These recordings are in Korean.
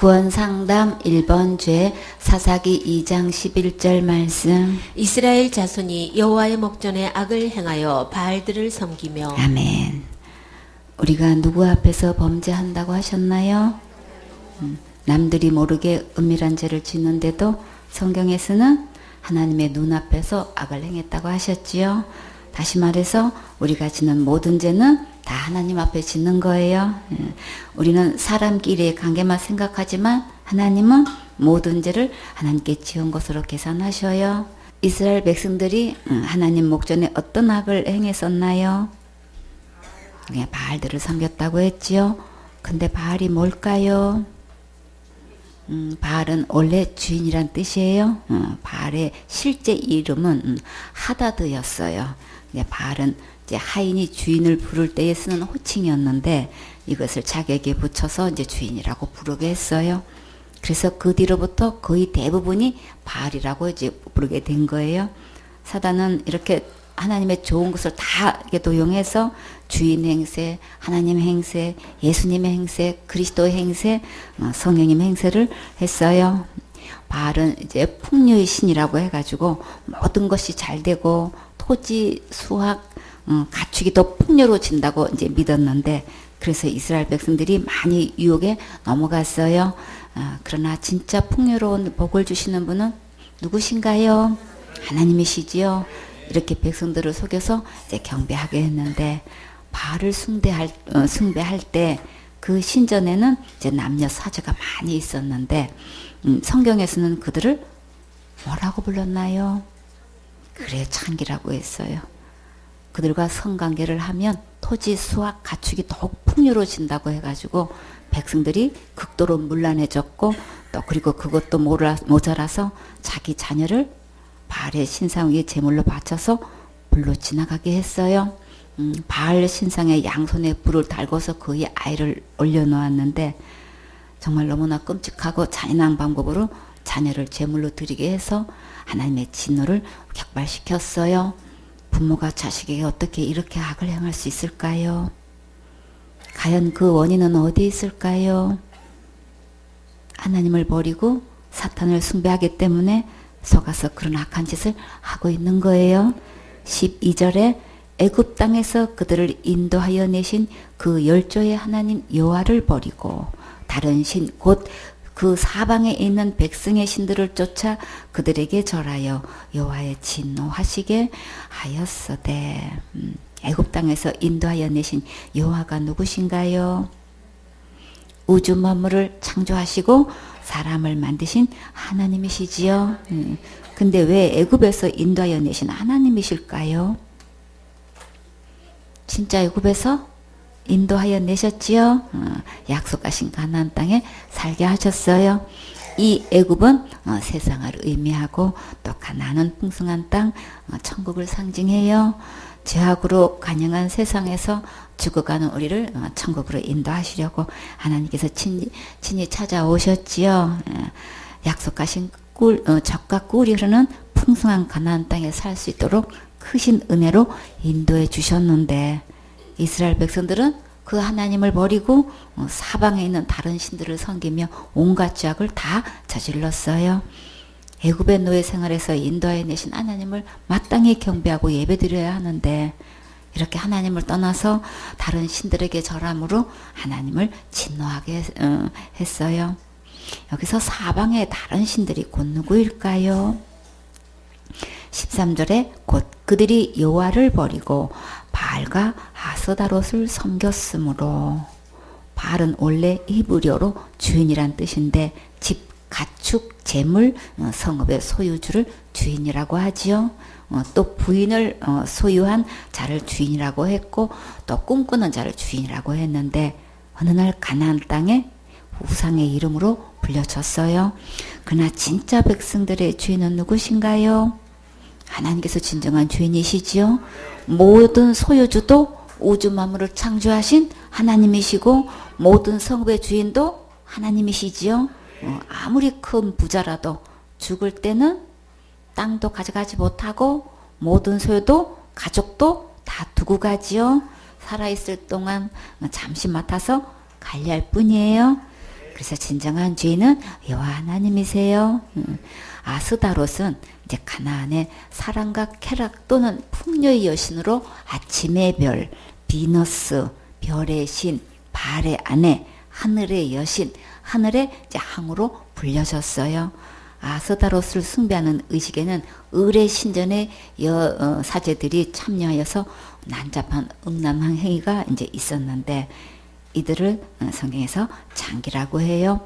구원상담 1번 죄 사사기 2장 11절 말씀. 이스라엘 자손이 여호와의 목전에 악을 행하여 바알들을 섬기며. 아멘. 우리가 누구 앞에서 범죄한다고 하셨나요? 남들이 모르게 은밀한 죄를 짓는데도 성경에서는 하나님의 눈앞에서 악을 행했다고 하셨지요. 다시 말해서 우리가 짓는 모든 죄는 다 하나님 앞에 짓는 거예요. 우리는 사람끼리의 관계만 생각하지만 하나님은 모든 죄를 하나님께 지은 것으로 계산하셔요. 이스라엘 백성들이 하나님 목전에 어떤 악을 행했었나요? 그냥 바알들을 섬겼다고 했지요. 근데 바알이 뭘까요? 바알은 원래 주인이란 뜻이에요. 바알의 실제 이름은 하다드였어요. 바알은 이제 하인이 주인을 부를 때에 쓰는 호칭이었는데 이것을 자기에게 붙여서 이제 주인이라고 부르게 했어요. 그래서 그 뒤로부터 거의 대부분이 바알이라고 이제 부르게 된 거예요. 사단은 이렇게 하나님의 좋은 것을 다 이렇게 도용해서 주인 행세, 하나님 행세, 예수님의 행세, 그리스도의 행세, 성령님 행세를 했어요. 바알은 이제 풍요의 신이라고 해가지고 모든 것이 잘 되고 토지, 수확, 가축이 더 풍요로워진다고 이제 믿었는데 그래서 이스라엘 백성들이 많이 유혹에 넘어갔어요. 그러나 진짜 풍요로운 복을 주시는 분은 누구신가요? 하나님이시지요. 이렇게 백성들을 속여서 이제 경배하게 했는데 바알을 숭배할 때 그 신전에는 이제 남녀 사제가 많이 있었는데 성경에서는 그들을 뭐라고 불렀나요? 그래 창기라고 했어요. 그들과 성관계를 하면 토지, 수확, 가축이 더욱 풍요로워진다고 해가지고 백성들이 극도로 문란해졌고 또 그리고 그것도 모자라서 자기 자녀를 바알의 신상 위에 제물로 바쳐서 불로 지나가게 했어요. 바알 신상에 양손에 불을 달고서 그의 아이를 올려놓았는데 정말 너무나 끔찍하고 잔인한 방법으로 자녀를 제물로 드리게 해서 하나님의 진노를 격발시켰어요. 부모가 자식에게 어떻게 이렇게 악을 행할 수 있을까요? 과연 그 원인은 어디에 있을까요? 하나님을 버리고 사탄을 숭배하기 때문에 속아서 그런 악한 짓을 하고 있는 거예요. 12절에 애굽 땅에서 그들을 인도하여 내신 그 열조의 하나님 여호와를 버리고 다른 신 곧 그 사방에 있는 백성의 신들을 쫓아 그들에게 절하여 여호와의 진노하시게 하였으되. 애굽 땅에서 인도하여 내신 여호와가 누구신가요? 우주 만물을 창조하시고 사람을 만드신 하나님이시지요. 근데 왜 애굽에서 인도하여 내신 하나님이실까요? 진짜 애굽에서 인도하여 내셨지요. 약속하신 가나안 땅에 살게 하셨어요. 이 애굽은 세상을 의미하고 또 가나안은 풍성한 땅, 천국을 상징해요. 죄악으로 간영한 세상에서 죽어가는 우리를 천국으로 인도하시려고 하나님께서 친히 찾아오셨지요. 약속하신 젖과 꿀이 흐르는 풍성한 가나안 땅에 살 수 있도록 크신 은혜로 인도해 주셨는데 이스라엘 백성들은 그 하나님을 버리고 사방에 있는 다른 신들을 섬기며 온갖 죄악을 다 저질렀어요. 애굽의 노예 생활에서 인도하여 내신 하나님을 마땅히 경배하고 예배드려야 하는데 이렇게 하나님을 떠나서 다른 신들에게 절함으로 하나님을 진노하게 했어요. 여기서 사방에 다른 신들이 곧 누구일까요? 13절에 곧 그들이 여호와를 버리고 바알과 아스다롯을 섬겼으므로. 바알은 원래 히브리어로 주인이란 뜻인데 집, 가축, 재물, 성읍의 소유주를 주인이라고 하지요. 또 부인을 소유한 자를 주인이라고 했고 또 꿈꾸는 자를 주인이라고 했는데 어느 날 가나안 땅에 우상의 이름으로 불려졌어요. 그러나 진짜 백성들의 주인은 누구신가요? 하나님께서 진정한 주인이시지요. 모든 소유주도 우주 만물을 창조하신 하나님이시고 모든 성읍의 주인도 하나님이시지요. 아무리 큰 부자라도 죽을 때는 땅도 가져가지 못하고 모든 소유도 가족도 다 두고 가지요. 살아있을 동안 잠시 맡아서 관리할 뿐이에요. 그래서 진정한 주인은 여호와 하나님이세요. 아스다롯은 이제 가나안의 사랑과 쾌락 또는 풍요의 여신으로 아침의 별, 비너스, 별의 신, 발의 아내, 하늘의 여신, 하늘의 이제 항으로 불려졌어요. 아스다롯을 숭배하는 의식에는 을의 신전의 사제들이 참여하여서 난잡한 음란한 행위가 이제 있었는데 이들을 성경에서 장기라고 해요.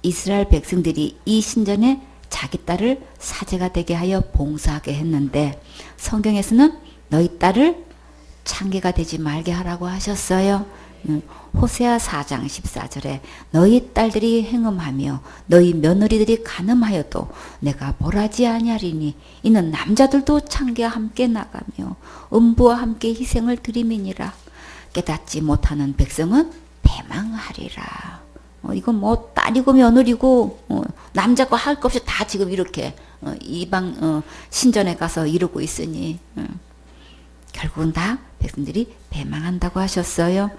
이스라엘 백성들이 이 신전에 자기 딸을 사제가 되게 하여 봉사하게 했는데 성경에서는 너희 딸을 창기가 되지 말게 하라고 하셨어요. 호세아 4장 14절에 너희 딸들이 행음하며 너희 며느리들이 간음하여도 내가 벌하지 아니하리니 이는 남자들도 창기와 함께 나가며 음부와 함께 희생을 드림이니라. 깨닫지 못하는 백성은 패망하리라. 이건 뭐 딸이고 며느리고 남자고 할 것 없이 다 지금 이렇게 이방 신전에 가서 이루고 있으니 결국은 다 백성들이 패망한다고 하셨어요.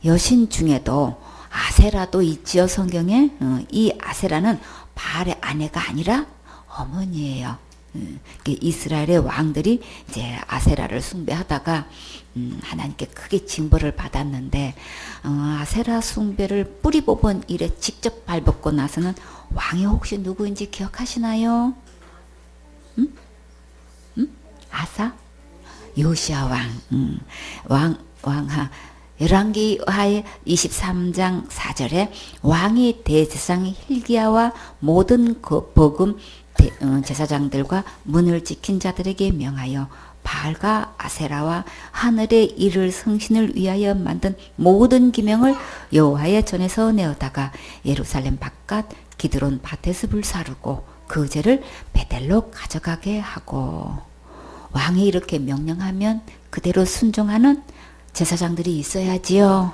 여신 중에도 아세라도 있지요. 성경에. 이 아세라는 바알의 아내가 아니라 어머니예요. 이스라엘의 왕들이 이제 아세라를 숭배하다가 하나님께 크게 징벌을 받았는데 아세라 숭배를 뿌리 뽑은 일에 직접 발벗고 나서는 왕이 혹시 누구인지 기억하시나요? 아사? 요시야 왕하 열왕기하의 23장 4절에 왕이 대제사장 hil기야와 모든 복음 제사장들과 문을 지킨 자들에게 명하여 바알과 아세라와 하늘의 이를 성신을 위하여 만든 모든 기명을 여호와의 전에서 내어다가 예루살렘 바깥 기드론 밭에서 불사르고 그 죄를 베델로 가져가게 하고. 왕이 이렇게 명령하면 그대로 순종하는 제사장들이 있어야지요.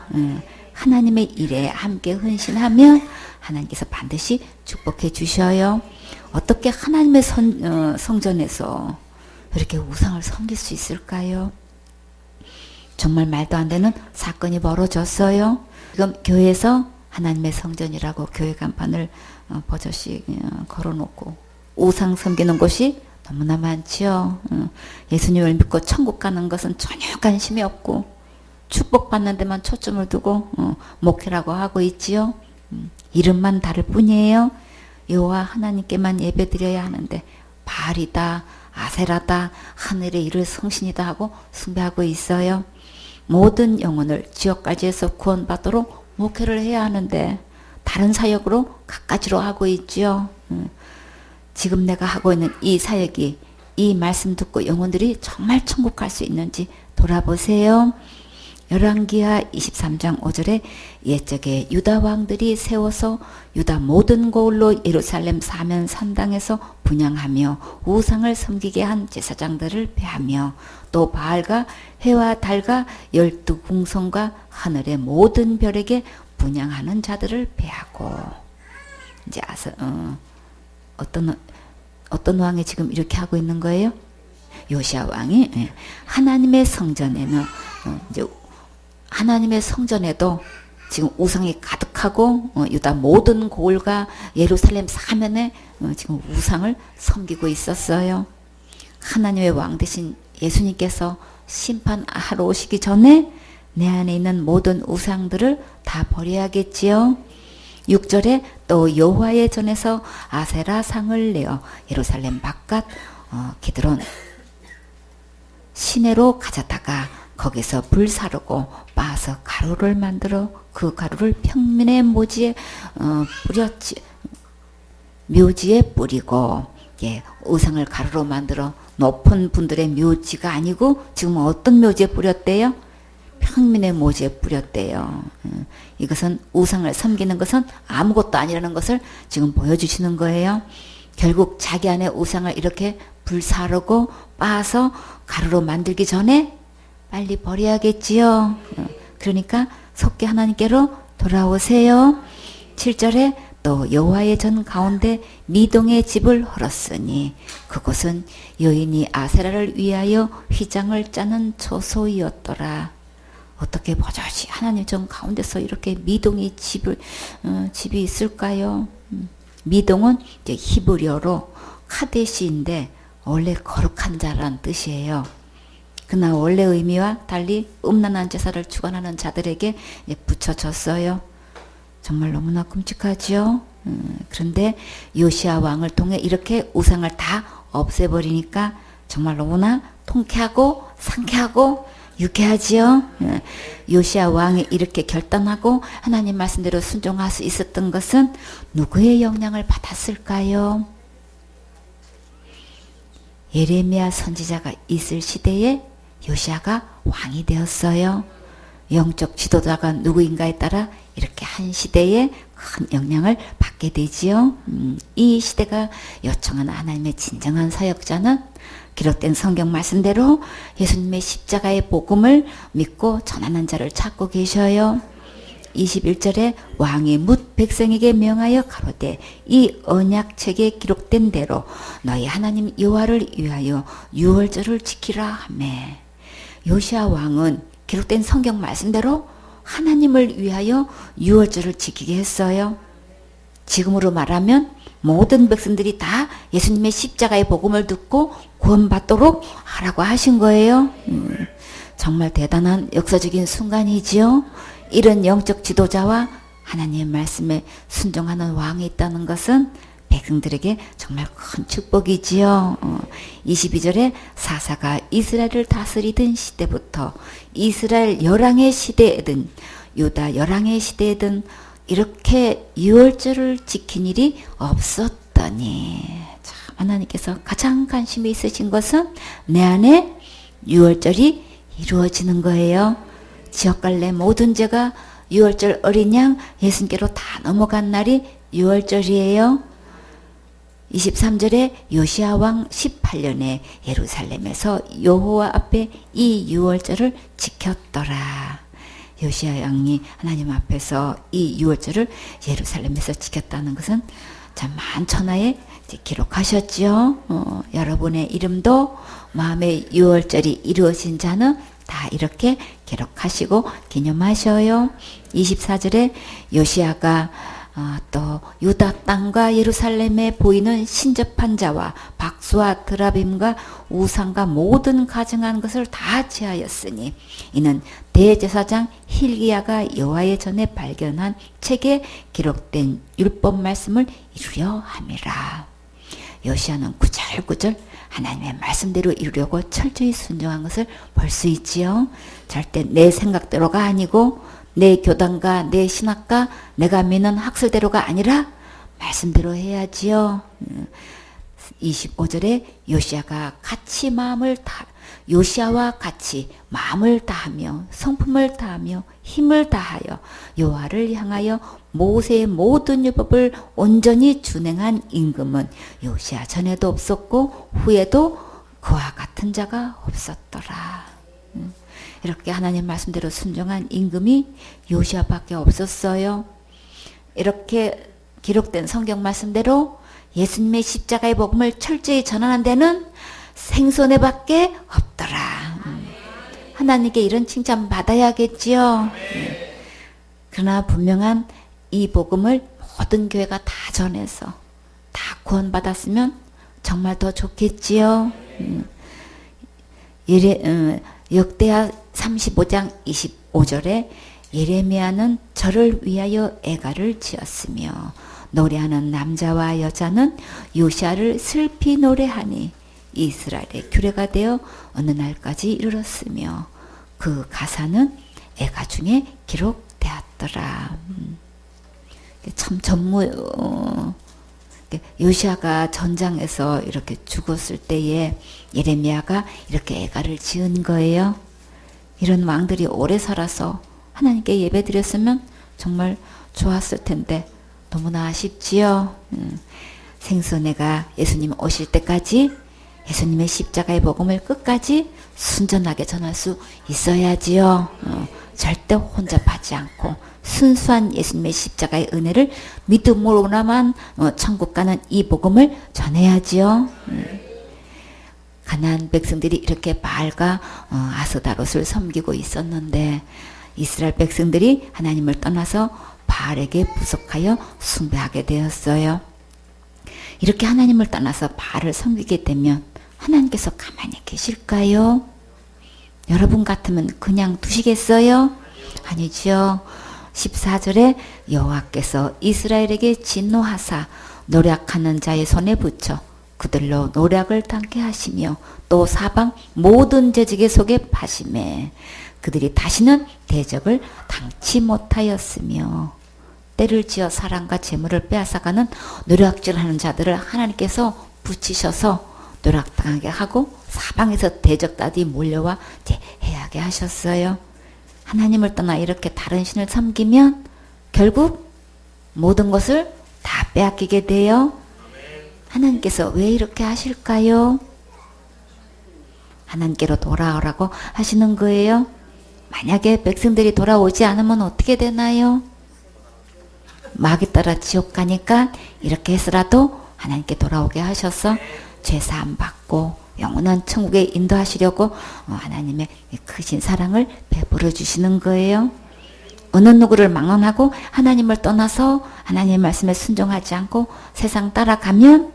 하나님의 일에 함께 헌신하면 하나님께서 반드시 축복해 주셔요. 어떻게 하나님의 성전에서 이렇게 우상을 섬길 수 있을까요? 정말 말도 안 되는 사건이 벌어졌어요. 지금 교회에서 하나님의 성전이라고 교회 간판을 버젓이 걸어놓고 우상 섬기는 곳이 너무나 많지요. 예수님을 믿고 천국 가는 것은 전혀 관심이 없고 축복받는 데만 초점을 두고 목회라고 하고 있지요. 이름만 다를 뿐이에요. 여호와 하나님께만 예배드려야 하는데 바알이다, 아세라다, 하늘의 이를 성신이다 하고 숭배하고 있어요. 모든 영혼을 지옥까지에서 구원받도록 목회를 해야 하는데 다른 사역으로 갖가지로 하고 있지요. 지금 내가 하고 있는 이 사역이 이 말씀 듣고 영혼들이 정말 천국 갈 수 있는지 돌아보세요. 열왕기하 23장 5절에 옛적에 유다 왕들이 세워서 유다 모든 고을로 예루살렘 사면 산당에서 분향하며 우상을 섬기게 한 제사장들을 배하며 또 바알과 해와 달과 12궁성과 하늘의 모든 별에게 분향하는 자들을 배하고. 이제 어떤 왕이 지금 이렇게 하고 있는 거예요? 요시야 왕이. 하나님의 성전에는 이제 하나님의 성전에도 지금 우상이 가득하고 유다 모든 고을과 예루살렘 사면에 지금 우상을 섬기고 있었어요. 하나님의 왕 되신 예수님께서 심판하러 오시기 전에 내 안에 있는 모든 우상들을 다 버려야겠지요. 6절에 또 여호와의 전에서 아세라 상을 내어 예루살렘 바깥 기드론 시내로 가져다가 거기서 불사르고 빻아서 가루를 만들어 그 가루를 평민의 묘지에 뿌리고, 우상을 가루로 만들어 높은 분들의 묘지가 아니고 지금 어떤 묘지에 뿌렸대요? 평민의 묘지에 뿌렸대요. 이것은 우상을 섬기는 것은 아무것도 아니라는 것을 지금 보여주시는 거예요. 결국 자기 안에 우상을 이렇게 불사르고 빻아서 가루로 만들기 전에 빨리 버려야겠지요. 그러니까 속히 하나님께로 돌아오세요. 7절에 또 여호와의 전 가운데 미동의 집을 헐었으니 그곳은 여인이 아세라를 위하여 휘장을 짜는 초소이었더라. 어떻게 버젓이 하나님 정 가운데서 이렇게 미동이 집이 있을까요? 미동은 이제 히브리어로 카데시인데 원래 거룩한 자라는 뜻이에요. 그러나 원래 의미와 달리 음란한 제사를 주관하는 자들에게 붙여졌어요. 정말 너무나 끔찍하지요. 그런데 요시야 왕을 통해 이렇게 우상을 다 없애버리니까 정말 너무나 통쾌하고 상쾌하고 유쾌하지요. 요시야 왕이 이렇게 결단하고 하나님 말씀대로 순종할 수 있었던 것은 누구의 영향을 받았을까요? 예레미야 선지자가 있을 시대에 요시야가 왕이 되었어요. 영적 지도자가 누구인가에 따라 이렇게 한 시대에 큰 영향을 받게 되지요. 이 시대가 요청하는 하나님의 진정한 사역자는 기록된 성경 말씀대로 예수님의 십자가의 복음을 믿고 전하는 자를 찾고 계셔요. 21절에 왕이 뭇 백성에게 명하여 가로되 이 언약책에 기록된 대로 너희 하나님 여호와를 위하여 유월절을 지키라 하매. 요시야 왕은 기록된 성경 말씀대로 하나님을 위하여 유월절을 지키게 했어요. 지금으로 말하면 모든 백성들이 다 예수님의 십자가의 복음을 듣고 구원받도록 하라고 하신 거예요. 정말 대단한 역사적인 순간이지요. 이런 영적 지도자와 하나님의 말씀에 순종하는 왕이 있다는 것은 백성들에게 정말 큰 축복이지요. 22절에 사사가 이스라엘을 다스리던 시대부터 이스라엘 열왕의 시대에든 유다 열왕의 시대에든 이렇게 유월절을 지킨 일이 없었더니, 참 하나님께서 가장 관심이 있으신 것은 내 안에 유월절이 이루어지는 거예요. 지역 갈래 모든 죄가 유월절 어린 양 예수님께로 다 넘어간 날이 유월절이에요. 23절에 요시야 왕 18년에 예루살렘에서 여호와 앞에 이 유월절을 지켰더라. 요시야 왕이 하나님 앞에서 이 유월절을 예루살렘에서 지켰다는 것은 참 만천하에 기록하셨지요. 여러분의 이름도 마음의 유월절이 이루어진 자는 다 이렇게 기록하시고 기념하셔요. 24절에 요시야가 또 유다 땅과 예루살렘에 보이는 신접한 자와 박수와 드라빔과 우상과 모든 가증한 것을 다 제하였으니 이는 대제사장 힐기야가 여호와의 전에 발견한 책에 기록된 율법 말씀을 이루려 함이라. 요시야는 구절구절 하나님의 말씀대로 이루려고 철저히 순종한 것을 볼 수 있지요. 절대 내 생각대로가 아니고 내 교단과 내 신학과 내가 믿는 학설대로가 아니라 말씀대로 해야지요. 25절에 요시야와 같이 마음을 다하며 성품을 다하며 힘을 다하여 여호와를 향하여 모세의 모든 율법을 온전히 준행한 임금은 요시야 전에도 없었고 후에도 그와 같은 자가 없었더라. 이렇게 하나님 말씀대로 순종한 임금이 요시야밖에 없었어요. 이렇게 기록된 성경 말씀대로 예수님의 십자가의 복음을 철저히 전하는 데는 생손해밖에 없더라. 하나님께 이런 칭찬 받아야겠지요. 그러나 분명한 이 복음을 모든 교회가 다 전해서 다 구원받았으면 정말 더 좋겠지요. 역대하 35장 25절에 예레미야는 저를 위하여 애가를 지었으며 노래하는 남자와 여자는 요시야를 슬피 노래하니 이스라엘의 규례가 되어 어느 날까지 이르렀으며 그 가사는 애가 중에 기록되었더라. 참 요시야가 전장에서 이렇게 죽었을 때에 예레미야가 이렇게 애가를 지은 거예요. 이런 왕들이 오래 살아서 하나님께 예배드렸으면 정말 좋았을 텐데 너무나 아쉽지요. 생선회가 예수님 오실 때까지 예수님의 십자가의 복음을 끝까지 순전하게 전할 수 있어야지요. 절대 혼잡하지 않고 순수한 예수님의 십자가의 은혜를 믿음으로나만 천국 가는 이 복음을 전해야지요. 가나안 백성들이 이렇게 바알과 아스다롯을 섬기고 있었는데 이스라엘 백성들이 하나님을 떠나서 바알에게 부속하여 숭배하게 되었어요. 이렇게 하나님을 떠나서 바알을 섬기게 되면 하나님께서 가만히 계실까요? 여러분 같으면 그냥 두시겠어요? 아니죠. 14절에 여호와께서 이스라엘에게 진노하사 노략하는 자의 손에 붙여 그들로 노략을 당케 하시며 또 사방 모든 재직에 속에 파심에 그들이 다시는 대적을 당치 못하였으며 때를 지어 사랑과 재물을 빼앗아가는 노략질하는 자들을 하나님께서 붙이셔서 노략당하게 하고 사방에서 대적단이 몰려와 해하게 하셨어요. 하나님을 떠나 이렇게 다른 신을 섬기면 결국 모든 것을 다 빼앗기게 돼요. 하나님께서 왜 이렇게 하실까요? 하나님께로 돌아오라고 하시는 거예요. 만약에 백성들이 돌아오지 않으면 어떻게 되나요? 마귀 따라 지옥 가니까 이렇게 해서라도 하나님께 돌아오게 하셔서 죄사함 받고 영원한 천국에 인도하시려고 하나님의 크신 사랑을 베풀어 주시는 거예요. 어느 누구를 망언하고 하나님을 떠나서 하나님의 말씀에 순종하지 않고 세상 따라가면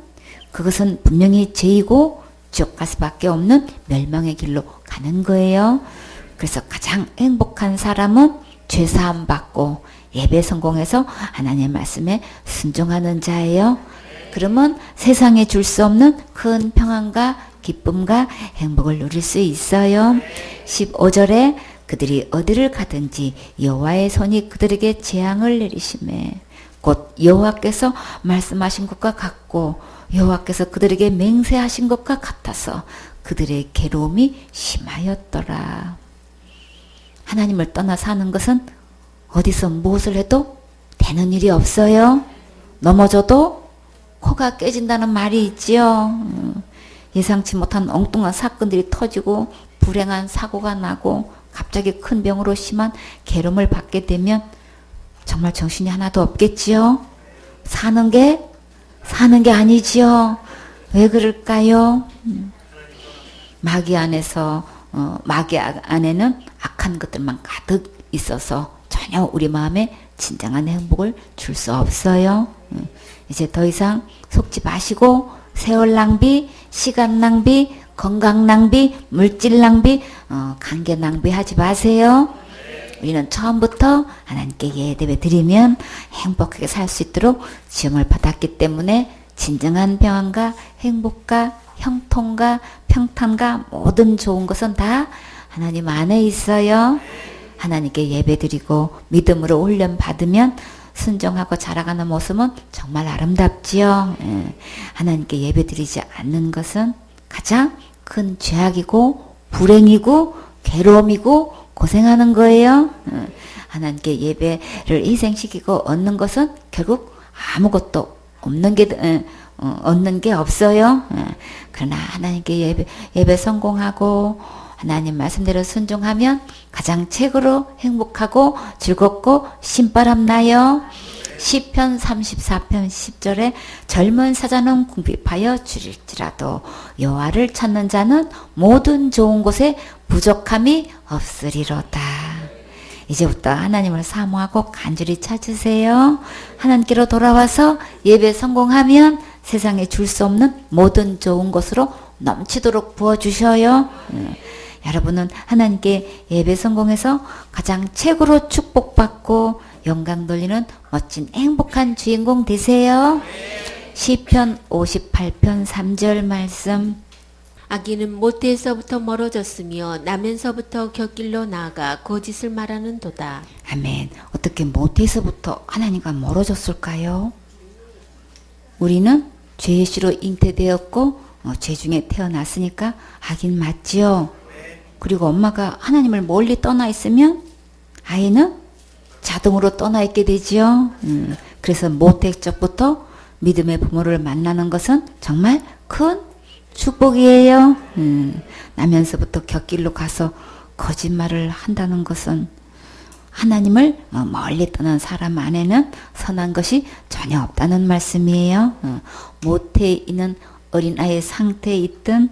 그것은 분명히 죄이고 지옥 갈 수밖에 없는 멸망의 길로 가는 거예요. 그래서 가장 행복한 사람은 죄사함 받고 예배 성공해서 하나님의 말씀에 순종하는 자예요. 그러면 세상에 줄 수 없는 큰 평안과 기쁨과 행복을 누릴 수 있어요. 15절에 그들이 어디를 가든지 여호와의 손이 그들에게 재앙을 내리심에 곧 여호와께서 말씀하신 것과 같고 여호와께서 그들에게 맹세하신 것과 같아서 그들의 괴로움이 심하였더라. 하나님을 떠나 사는 것은 어디서 무엇을 해도 되는 일이 없어요. 넘어져도 코가 깨진다는 말이 있지요. 예상치 못한 엉뚱한 사건들이 터지고 불행한 사고가 나고 갑자기 큰 병으로 심한 괴로움을 받게 되면 정말 정신이 하나도 없겠지요. 사는 게 아니지요. 왜 그럴까요? 마귀 안에는 악한 것들만 가득 있어서 전혀 우리 마음에 진정한 행복을 줄 수 없어요. 이제 더 이상 속지 마시고 세월 낭비, 시간 낭비, 건강 낭비, 물질 낭비, 관계 낭비하지 마세요. 우리는 처음부터 하나님께 예배를 드리면 행복하게 살 수 있도록 지음을 받았기 때문에 진정한 평안과 행복과 형통과 평탄과 모든 좋은 것은 다 하나님 안에 있어요. 하나님께 예배드리고 믿음으로 훈련 받으면 순종하고 자라가는 모습은 정말 아름답지요. 하나님께 예배드리지 않는 것은 가장 큰 죄악이고 불행이고 괴로움이고 고생하는 거예요. 하나님께 예배를 희생시키고 얻는 것은 결국 아무것도 얻는 게 없어요. 그러나 하나님께 예배 성공하고 하나님 말씀대로 순종하면 가장 최고로 행복하고 즐겁고 신바람 나요. 시편 34편 10절에 젊은 사자는 궁핍하여 줄일지라도 여호와를 찾는 자는 모든 좋은 곳에 부족함이 없으리로다. 이제부터 하나님을 사모하고 간절히 찾으세요. 하나님께로 돌아와서 예배 성공하면 세상에 줄 수 없는 모든 좋은 것으로 넘치도록 부어주셔요. 여러분은 하나님께 예배 성공해서 가장 최고로 축복받고 영광 돌리는 멋진 행복한 주인공 되세요. 시편 58편 3절 말씀. 악인은 모태에서부터 멀어졌으며 나면서부터 곁길로 나아가 거짓을 말하는도다. 아멘. 어떻게 모태에서부터 하나님과 멀어졌을까요? 우리는 죄의 씨로 잉태되었고 죄 중에 태어났으니까 악인 맞지요. 그리고 엄마가 하나님을 멀리 떠나 있으면 아이는 자동으로 떠나 있게 되지요. 그래서 모태적부터 믿음의 부모를 만나는 것은 정말 큰 축복이에요. 나면서부터 곁길로 가서 거짓말을 한다는 것은 하나님을 멀리 떠난 사람 안에는 선한 것이 전혀 없다는 말씀이에요. 모태에 있는 어린아이의 상태에 있든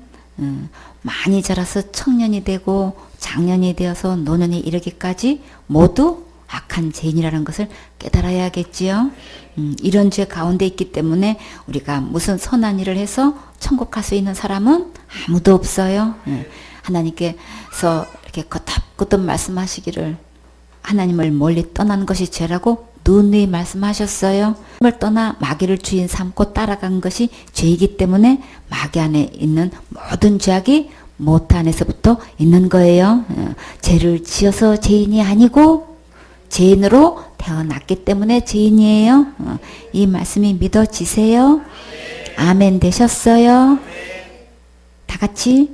많이 자라서 청년이 되고 장년이 되어서 노년에 이르기까지 모두 악한 죄인이라는 것을 깨달아야겠지요. 이런 죄 가운데 있기 때문에 우리가 무슨 선한 일을 해서 천국 갈 수 있는 사람은 아무도 없어요. 하나님께서 이렇게 거듭거듭 말씀하시기를 하나님을 멀리 떠난 것이 죄라고 누누이 말씀하셨어요. 하나님을 떠나 마귀를 주인 삼고 따라간 것이 죄이기 때문에 마귀 안에 있는 모든 죄악이 모태 안에서부터 있는 거예요. 죄를 지어서 죄인이 아니고 죄인으로 태어났기 때문에 죄인이에요. 이 말씀이 믿어지세요? 아멘 되셨어요? 다 같이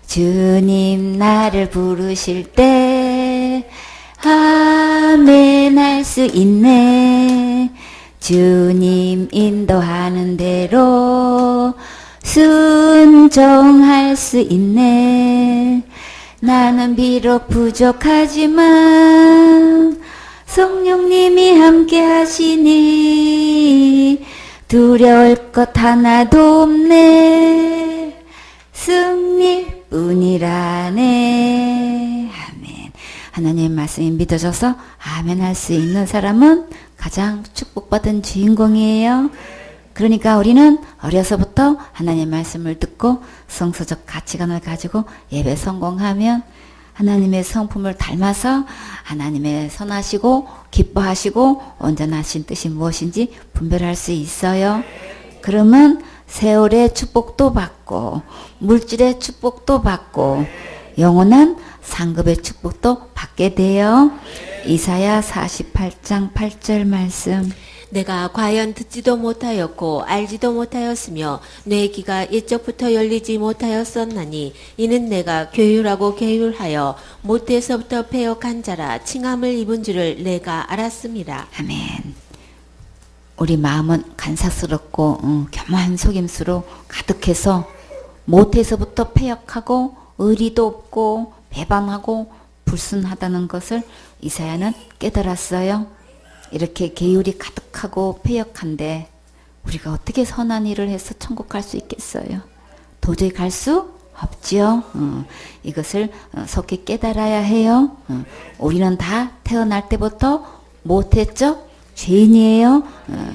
주님 나를 부르실 때 아멘 할 수 있네. 주님 인도하는 대로 순종할 수 있네. 나는 비록 부족하지만 성령님이 함께 하시니 두려울 것 하나도 없네. 승리뿐이라네. 아멘. 하나님의 말씀이 믿어져서 아멘 할 수 있는 사람은 가장 축복받은 주인공이에요. 그러니까 우리는 어려서부터 하나님의 말씀을 듣고 성서적 가치관을 가지고 예배 성공하면 하나님의 성품을 닮아서 하나님의 선하시고 기뻐하시고 온전하신 뜻이 무엇인지 분별할 수 있어요. 그러면 세월의 축복도 받고 물질의 축복도 받고 영원한 상급의 축복도 받게 돼요. 이사야 48장 8절 말씀. 내가 과연 듣지도 못하였고 알지도 못하였으며 내 귀가 옛적부터 열리지 못하였었나니 이는 내가 교율하고 계율하여 모태에서부터 패역한 자라 칭함을 입은 줄을 내가 알았습니다. 아멘. 우리 마음은 간사스럽고 교만한 속임수로 가득해서 모태에서부터 패역하고 의리도 없고 배반하고 불순하다는 것을 이사야는 깨달았어요. 이렇게 계율이 가득하고 패역한데 우리가 어떻게 선한 일을 해서 천국 갈 수 있겠어요? 도저히 갈 수 없지요. 이것을 속히 깨달아야 해요. 우리는 다 태어날 때부터 못했죠? 죄인이에요.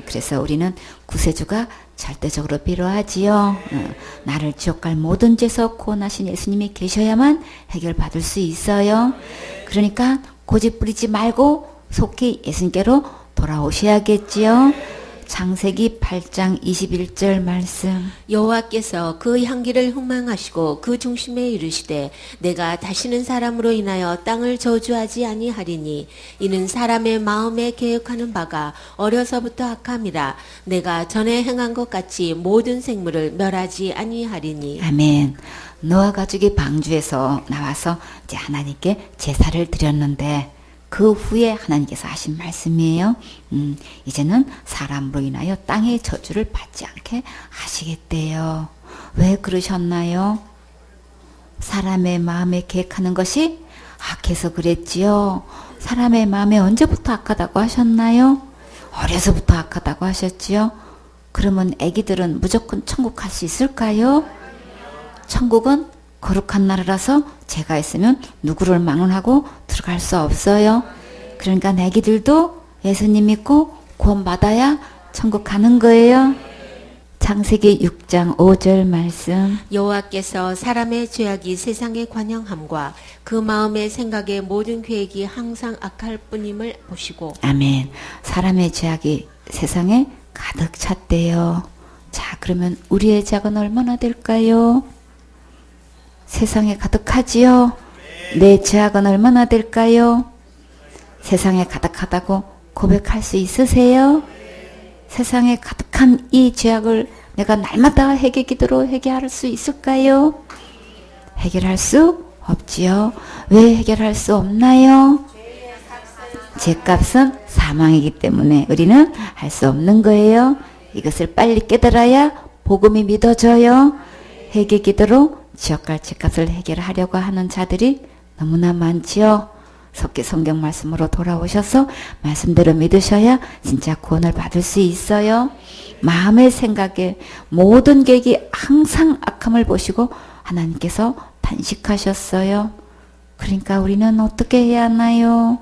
그래서 우리는 구세주가 절대적으로 필요하지요. 나를 지옥 갈 모든 죄에서 구원하신 예수님이 계셔야만 해결받을 수 있어요. 그러니까 고집 부리지 말고 속히 예수님께로 돌아오셔야겠지요. 창세기 8장 21절 말씀. 여호와께서 그 향기를 흥망하시고 그 중심에 이르시되 내가 다시는 사람으로 인하여 땅을 저주하지 아니하리니 이는 사람의 마음에 계획하는 바가 어려서부터 악함이라 내가 전에 행한 것 같이 모든 생물을 멸하지 아니하리니. 아멘. 노아 가족이 방주에서 나와서 이제 하나님께 제사를 드렸는데 그 후에 하나님께서 하신 말씀이에요. 이제는 사람으로 인하여 땅의 저주를 받지 않게 하시겠대요. 왜 그러셨나요? 사람의 마음에 계획하는 것이 악해서 그랬지요. 사람의 마음에 언제부터 악하다고 하셨나요? 어려서부터 악하다고 하셨지요. 그러면 아기들은 무조건 천국 갈 수 있을까요? 천국은 거룩한 나라라서 죄가 있으면 누구를 막론하고 들어갈 수 없어요. 그러니까 애기들도 예수님 믿고 구원받아야 천국 가는 거예요. 창세기 6장 5절 말씀. 여호와께서 사람의 죄악이 세상에 관영함과 그 마음의 생각의 모든 계획이 항상 악할 뿐임을 보시고. 아멘. 사람의 죄악이 세상에 가득 찼대요. 자, 그러면 우리의 죄악은 얼마나 될까요? 세상에 가득하지요. 내 죄악은 얼마나 될까요? 세상에 가득하다고 고백할 수 있으세요? 세상에 가득한 이 죄악을 내가 날마다 회개기도로 해결할 수 있을까요? 해결할 수 없지요. 왜 해결할 수 없나요? 죄값은 사망이기 때문에 우리는 할 수 없는 거예요. 이것을 빨리 깨달아야 복음이 믿어져요. 회개기도로 지옥 갈 죄값을 해결하려고 하는 자들이 너무나 많지요. 속기 성경 말씀으로 돌아오셔서 말씀대로 믿으셔야 진짜 구원을 받을 수 있어요. 마음의 생각에 모든 계획이 항상 악함을 보시고 하나님께서 단식하셨어요. 그러니까 우리는 어떻게 해야 하나요?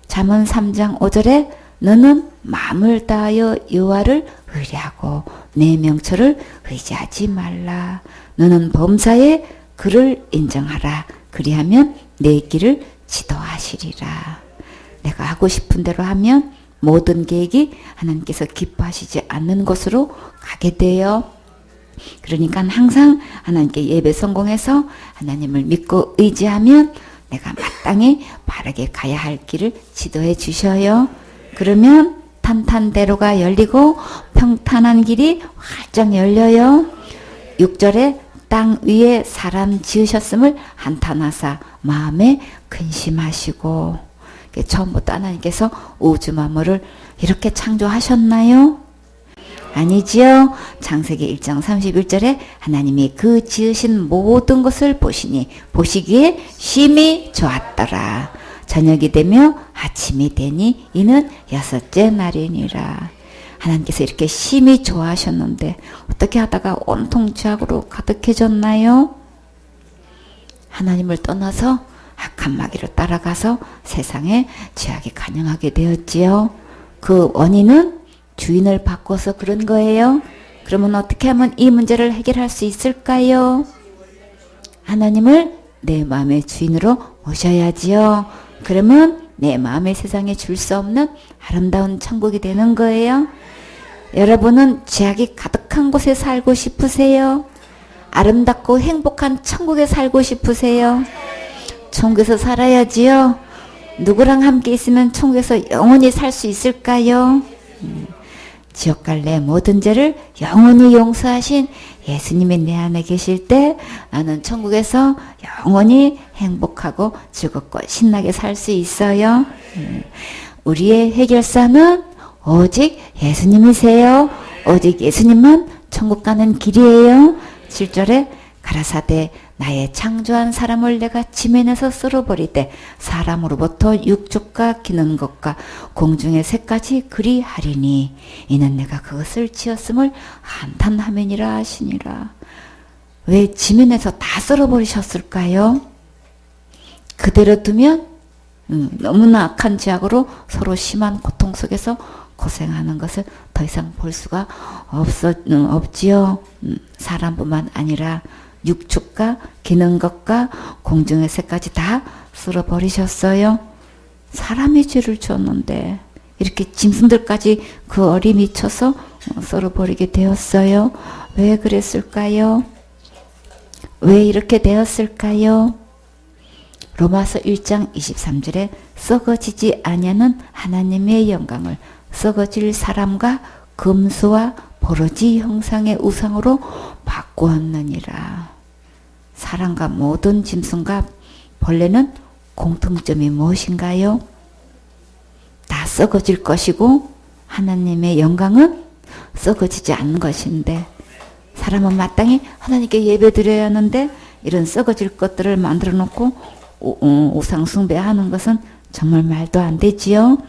잠언 3장 5절에 너는 마음을 다하여 여호와를 의뢰하고 내 명철을 의지하지 말라. 너는 범사에 그를 인정하라. 그리하면 내 길을 지도하시리라. 내가 하고 싶은 대로 하면 모든 계획이 하나님께서 기뻐하시지 않는 곳으로 가게 돼요. 그러니까 항상 하나님께 예배 성공해서 하나님을 믿고 의지하면 내가 마땅히 바르게 가야 할 길을 지도해 주셔요. 그러면 탄탄대로가 열리고 평탄한 길이 활짝 열려요. 6절에 땅 위에 사람 지으셨음을 한탄하사 마음에 근심하시고. 처음부터 하나님께서 우주 만물을 이렇게 창조하셨나요? 아니지요. 창세기 1장 31절에 하나님이 그 지으신 모든 것을 보시니 보시기에 심히 좋았더라. 저녁이 되며 아침이 되니 이는 여섯째 날이니라. 하나님께서 이렇게 심히 좋아하셨는데 어떻게 하다가 온통 죄악으로 가득해졌나요? 하나님을 떠나서 악한 마귀를 따라가서 세상에 죄악이 간영하게 되었지요. 그 원인은 주인을 바꿔서 그런 거예요. 그러면 어떻게 하면 이 문제를 해결할 수 있을까요? 하나님을 내 마음의 주인으로 모셔야지요. 그러면 내 마음의 세상에 줄 수 없는 아름다운 천국이 되는 거예요. 여러분은 죄악이 가득한 곳에 살고 싶으세요? 아름답고 행복한 천국에 살고 싶으세요? 천국에서 살아야지요. 누구랑 함께 있으면 천국에서 영원히 살 수 있을까요? 지옥 갈래 모든 죄를 영원히 용서하신 예수님이 내 안에 계실 때 나는 천국에서 영원히 행복하고 즐겁고 신나게 살 수 있어요. 우리의 해결사는 오직 예수님이세요. 오직 예수님만 천국 가는 길이에요. 7절에 가라사대 나의 창조한 사람을 내가 지면에서 쓸어버리되 사람으로부터 육축과 기는 것과 공중의 새까지 그리하리니 이는 내가 그것을 지었음을 한탄하면이라 하시니라. 왜 지면에서 다 쓸어버리셨을까요? 그대로 두면 너무나 악한 죄악으로 서로 심한 고통 속에서 고생하는 것을 더 이상 볼 수가 없지요. 사람뿐만 아니라 육축과 기는 것과 공중의 새까지 다 쓸어버리셨어요. 사람의 죄를 줬는데 이렇게 짐승들까지 그 어리 미쳐서 쓸어버리게 되었어요. 왜 그랬을까요? 왜 이렇게 되었을까요? 로마서 1장 23절에 썩어지지 아니하는 하나님의 영광을 썩어질 사람과 금수와 버러지 형상의 우상으로 바꾸었느니라. 사람과 모든 짐승과 벌레는 공통점이 무엇인가요? 다 썩어질 것이고 하나님의 영광은 썩어지지 않는 것인데 사람은 마땅히 하나님께 예배드려야 하는데 이런 썩어질 것들을 만들어 놓고 우상 숭배하는 것은 정말 말도 안 되지요.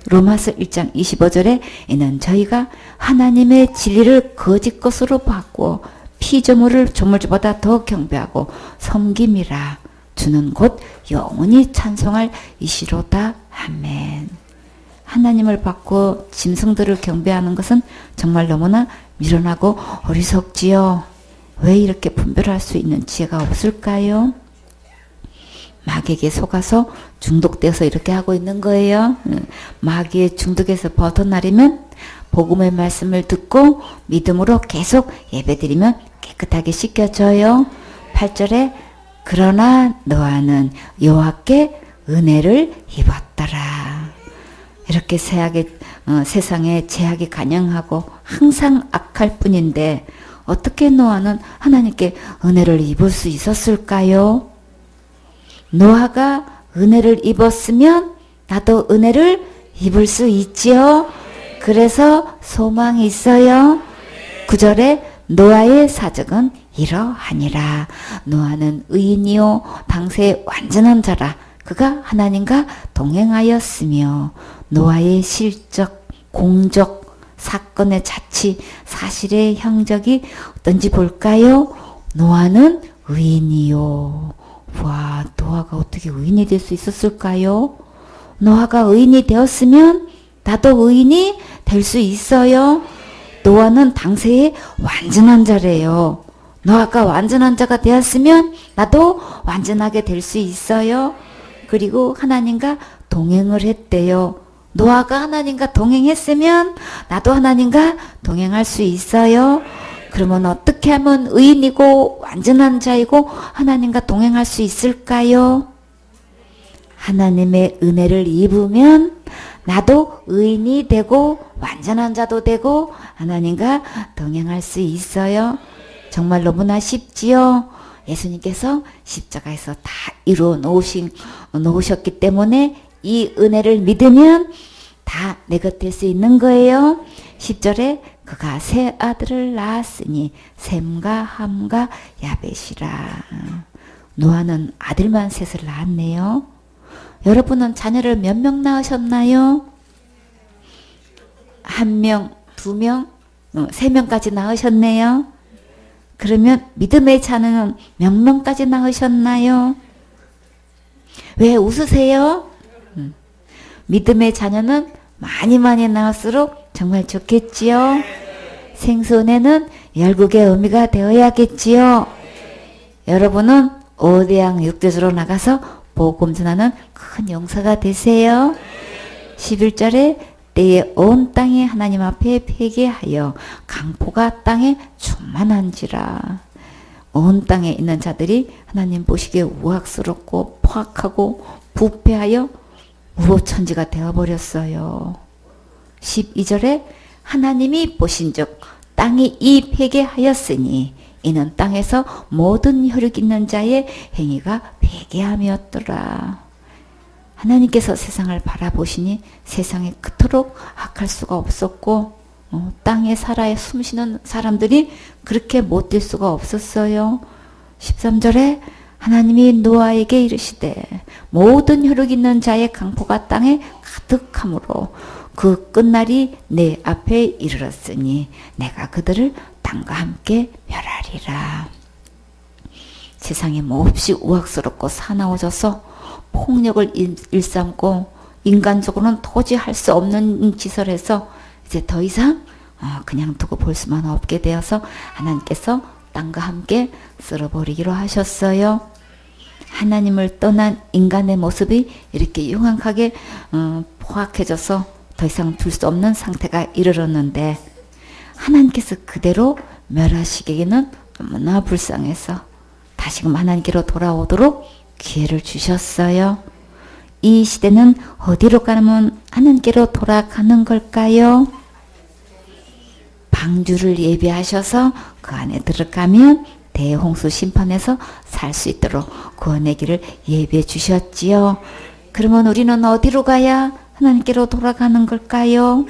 로마서 1장 25절에 이는 저희가 하나님의 진리를 거짓 것으로 바꾸어 피조물을 조물주보다 더 경배하고 섬김이라. 주는 곧 영원히 찬송할 이시로다. 아멘. 하나님을 바꾸어 짐승들을 경배하는 것은 정말 너무나 미련하고 어리석지요. 왜 이렇게 분별할 수 있는 지혜가 없을까요? 마귀에게 속아서 중독돼서 이렇게 하고 있는 거예요. 마귀의 중독에서 벗어나려면 복음의 말씀을 듣고 믿음으로 계속 예배드리면 깨끗하게 씻겨져요. 8절에 그러나 너와는 여호와께 은혜를 입었더라. 이렇게 세상에 죄악이 간영하고 항상 악할 뿐인데 어떻게 노아는 하나님께 은혜를 입을 수 있었을까요? 노아가 은혜를 입었으면 나도 은혜를 입을 수 있지요. 그래서 소망이 있어요. 9절에 노아의 사적은 이러하니라. 노아는 의인이요 당세의 완전한 자라. 그가 하나님과 동행하였으며 노아의 실적, 공적, 사건의 자치, 사실의 형적이 어떤지 볼까요? 노아는 의인이요. 와, 노아가 어떻게 의인이 될 수 있었을까요? 노아가 의인이 되었으면 나도 의인이 될 수 있어요. 노아는 당시에 완전한 자래요. 노아가 완전한 자가 되었으면 나도 완전하게 될 수 있어요. 그리고 하나님과 동행을 했대요. 노아가 하나님과 동행했으면 나도 하나님과 동행할 수 있어요. 그러면 어떻게 하면 의인이고 완전한 자이고 하나님과 동행할 수 있을까요? 하나님의 은혜를 입으면 나도 의인이 되고 완전한 자도 되고 하나님과 동행할 수 있어요. 정말 너무나 쉽지요. 예수님께서 십자가에서 다 이루어 놓으셨기 때문에 이 은혜를 믿으면 다 내 것 될 수 있는 거예요. 10절에 그가 세 아들을 낳았으니 셈과 함과 야벳이라. 노아는 아들만 셋을 낳았네요. 여러분은 자녀를 몇 명 낳으셨나요? 1명, 2명, 3명까지 낳으셨네요. 그러면 믿음의 자녀는 몇 명까지 낳으셨나요? 왜 웃으세요? 믿음의 자녀는 많이 낳을수록 정말 좋겠지요. 생손에는 열국의 의미가 되어야겠지요. 여러분은 5대양 6대주로 나가서 복음 전하는 큰 용사가 되세요. 11절에 때에 온 땅이 하나님 앞에 회개하여 강포가 땅에 충만한지라. 온 땅에 있는 자들이 하나님 보시기에 우악스럽고 포악하고 부패하여 우호천지가 되어버렸어요. 12절에 하나님이 보신즉 땅이 이 회개하였으니 이는 땅에서 모든 혈육 있는 자의 행위가 회개함이었더라. 하나님께서 세상을 바라보시니 세상에 그토록 악할 수가 없었고 땅에 살아 숨쉬는 사람들이 그렇게 못될 수가 없었어요. 13절에 하나님이 노아에게 이르시되 모든 혈육 있는 자의 강포가 땅에 가득하므로 그 끝날이 내 앞에 이르렀으니 내가 그들을 땅과 함께 멸하리라. 세상에 몹시 우악스럽고 사나워져서 폭력을 일삼고 인간적으로는 도저히 할 수 없는 짓을 해서 이제 더 이상 그냥 두고 볼 수만 없게 되어서 하나님께서 땅과 함께 쓸어버리기로 하셨어요. 하나님을 떠난 인간의 모습이 이렇게 흉악하게 포악해져서 더 이상 둘 수 없는 상태가 이르렀는데 하나님께서 그대로 멸하시기에는 너무나 불쌍해서 다시금 하나님께로 돌아오도록 기회를 주셨어요. 이 시대는 어디로 가면 하나님께로 돌아가는 걸까요? 방주를 예비하셔서 그 안에 들어가면 대홍수 심판에서 살 수 있도록 구원의 길을 예비해 주셨지요. 그러면 우리는 어디로 가야 하나님께로 돌아가는 걸까요?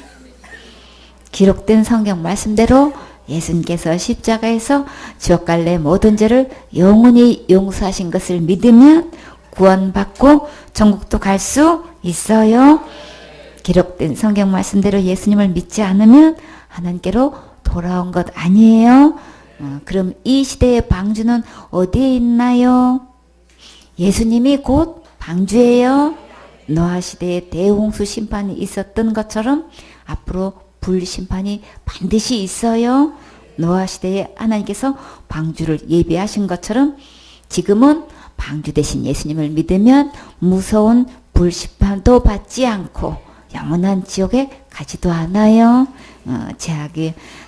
기록된 성경 말씀대로 예수님께서 십자가에서 지옥 갈래 모든 죄를 영원히 용서하신 것을 믿으면 구원받고 천국도 갈 수 있어요. 기록된 성경 말씀대로 예수님을 믿지 않으면 하나님께로 돌아온 것 아니에요. 그럼 이 시대의 방주는 어디에 있나요? 예수님이 곧 방주예요. 노아 시대에 대홍수 심판이 있었던 것처럼 앞으로 불심판이 반드시 있어요. 노아 시대에 하나님께서 방주를 예비하신 것처럼 지금은 방주 대신 예수님을 믿으면 무서운 불심판도 받지 않고 영원한 지옥에 가지도 않아요.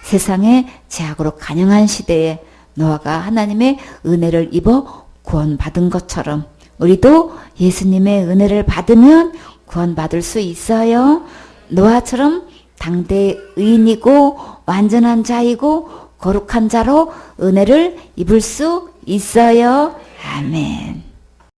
세상에 제약으로 간영한 시대에 노아가 하나님의 은혜를 입어 구원받은 것처럼 우리도 예수님의 은혜를 받으면 구원받을 수 있어요. 노아처럼 당대 의인이고 완전한 자이고 거룩한 자로 은혜를 입을 수 있어요. 아멘.